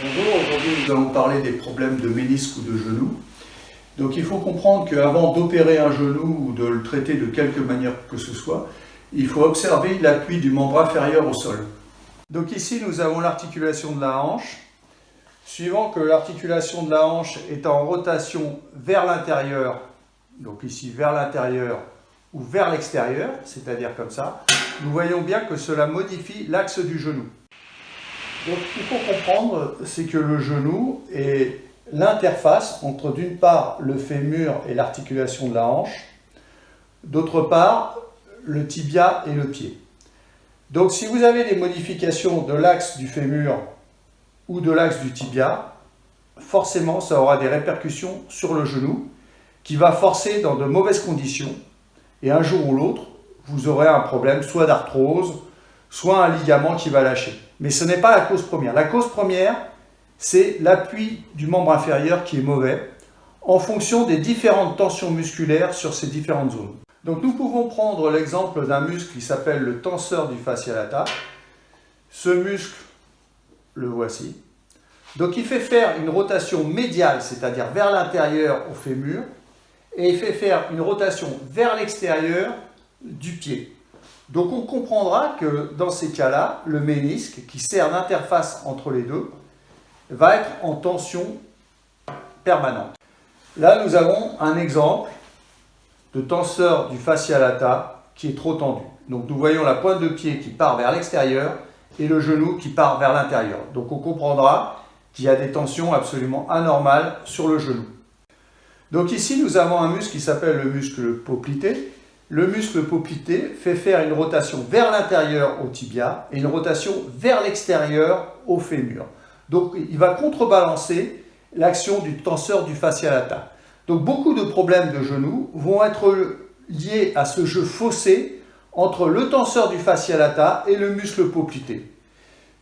Bonjour, aujourd'hui nous allons parler des problèmes de ménisque ou de genou. Donc il faut comprendre qu'avant d'opérer un genou ou de le traiter de quelque manière que ce soit, il faut observer l'appui du membre inférieur au sol. Donc ici nous avons l'articulation de la hanche. Suivant que l'articulation de la hanche est en rotation vers l'intérieur, donc ici vers l'intérieur ou vers l'extérieur, c'est-à-dire comme ça, nous voyons bien que cela modifie l'axe du genou. Donc ce qu'il faut comprendre, c'est que le genou est l'interface entre d'une part le fémur et l'articulation de la hanche, d'autre part le tibia et le pied. Donc si vous avez des modifications de l'axe du fémur ou de l'axe du tibia, forcément ça aura des répercussions sur le genou qui va forcer dans de mauvaises conditions et un jour ou l'autre, vous aurez un problème soit d'arthrose, soit un ligament qui va lâcher. Mais ce n'est pas la cause première. La cause première, c'est l'appui du membre inférieur qui est mauvais en fonction des différentes tensions musculaires sur ces différentes zones. Donc nous pouvons prendre l'exemple d'un muscle qui s'appelle le tenseur du fascia lata. Ce muscle, le voici. Donc il fait faire une rotation médiale, c'est-à-dire vers l'intérieur au fémur, et il fait faire une rotation vers l'extérieur du pied. Donc on comprendra que dans ces cas-là, le ménisque, qui sert d'interface entre les deux, va être en tension permanente. Là, nous avons un exemple de tenseur du fascia lata qui est trop tendu. Donc nous voyons la pointe de pied qui part vers l'extérieur et le genou qui part vers l'intérieur. Donc on comprendra qu'il y a des tensions absolument anormales sur le genou. Donc ici, nous avons un muscle qui s'appelle le muscle poplité. Le muscle poplité fait faire une rotation vers l'intérieur au tibia et une rotation vers l'extérieur au fémur. Donc il va contrebalancer l'action du tenseur du fascia lata. Donc beaucoup de problèmes de genoux vont être liés à ce jeu faussé entre le tenseur du fascia lata et le muscle poplité.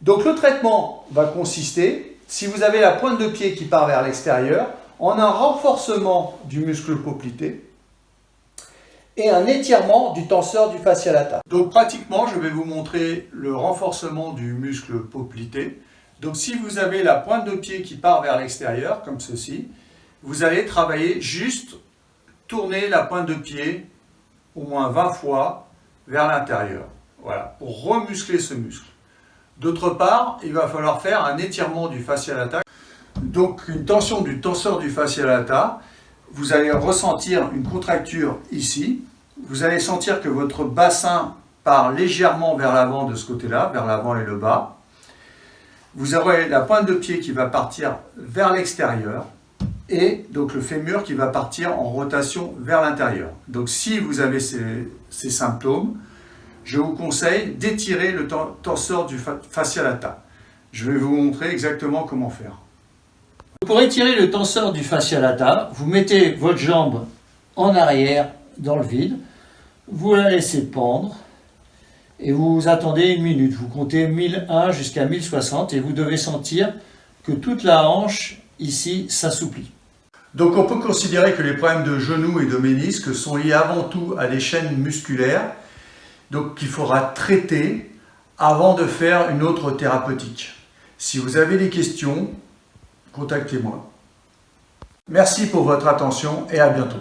Donc le traitement va consister, si vous avez la pointe de pied qui part vers l'extérieur, en un renforcement du muscle poplité et un étirement du tenseur du fascia lata. Donc pratiquement, je vais vous montrer le renforcement du muscle poplité. Donc si vous avez la pointe de pied qui part vers l'extérieur, comme ceci, vous allez travailler juste tourner la pointe de pied au moins 20 fois vers l'intérieur. Voilà, pour remuscler ce muscle. D'autre part, il va falloir faire un étirement du fascia lata. Donc une tension du tenseur du fascia lata, vous allez ressentir une contracture ici. Vous allez sentir que votre bassin part légèrement vers l'avant de ce côté-là, vers l'avant et le bas. Vous aurez la pointe de pied qui va partir vers l'extérieur et donc le fémur qui va partir en rotation vers l'intérieur. Donc si vous avez ces symptômes, je vous conseille d'étirer le tenseur du fascia lata. Je vais vous montrer exactement comment faire. Pour étirer le tenseur du fascia lata, vous mettez votre jambe en arrière dans le vide, vous la laissez pendre et vous attendez une minute. Vous comptez 1001 jusqu'à 1060 et vous devez sentir que toute la hanche ici s'assouplit. Donc on peut considérer que les problèmes de genoux et de ménisque sont liés avant tout à des chaînes musculaires, donc qu'il faudra traiter avant de faire une autre thérapeutique. Si vous avez des questions, contactez-moi. Merci pour votre attention et à bientôt.